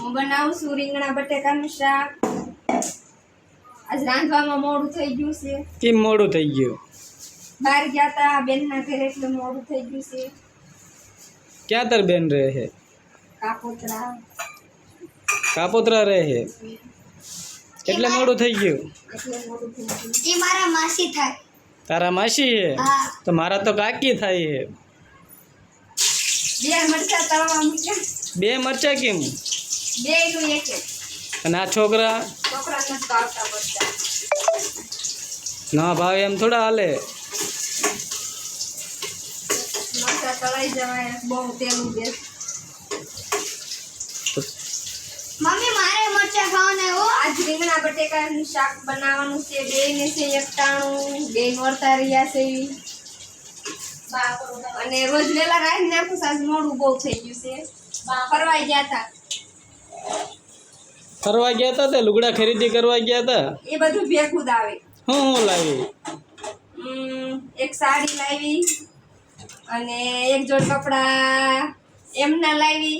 હું બનાવું છું રીંગણા બટેકાનું શાક. આજ રાંધવામાં મોડું થઈ ગયું છે. કેમ મોડું થઈ ગયું? બહાર ગયા તા બેનના ઘરે એટલે મોડું થઈ ગયું છે. ક્યાં તાર બેન રહે છે? કાપોતરા. કાપોતરા રહે છે એટલે મોડું થઈ ગયું? એટલે મોડું થઈ ગયું. એ મારા માસી થાય. તારા માસી છે? હા. તો મારા તો કાકી થાય છે. બે મરચા તળવા મૂક્યા. બે મરચા કેમ? બે નું એક એક. અને આ છોકરા છોકરાને જ ભાવતા મરચા. ના ભાવ એમ થોડા હાલે. મરચા તળાઈ જવાય બહુ તેલ ઉડે. મમ્મી મારે મરચા ખાવાના હો. આજ રીંગણા બટેકાનું શાક બનાવવાનું છે. બેને છે એકટાણું. બે વરતા રહ્યા છે. અને રોજ વેલા રાત નાખું આજ મોડું બહુ થઈ ગયું છે. ફરવાઈ ગયા હતા. ફરવા ગયા હતા તે લુગડા ખરીદી કરવા ગયા હતા? એ બધું ભેગું જ આવે. હું લાવી? એક સાડી લાવી અને એક જોડ કપડા એમના લાવી.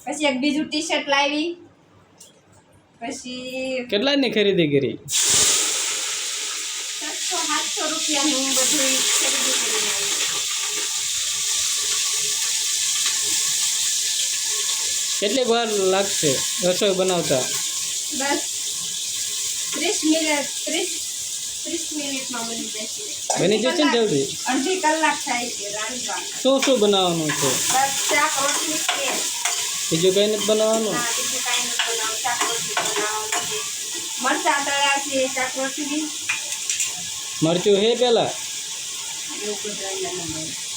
પછી એક બીજું ટી શર્ટ લાવી. પછી કેટલાની ખરીદી કરી? 700-800 રૂપિયાનું બધું ખરીદી કરી આવી. કેટલીક વાર લાગશે રસોઈ બનાવતા? બસ 30 મિનિટમાં બની જશે. બની જશે ને જલ્દી? અડધી કલાક થાય છે રાંધવા. શું બનાવવાનું છે? બસ શાક રોટલી છે. બીજું કંઈ નથી બનાવવાનું? ના, બીજું કાંઈ નથી બનાવવાનું. શાક રોટલી બનાવવાનું છે. મરચાં તળ્યા છે. શાક રોટલી મરચું હે પેલા? એવું બધું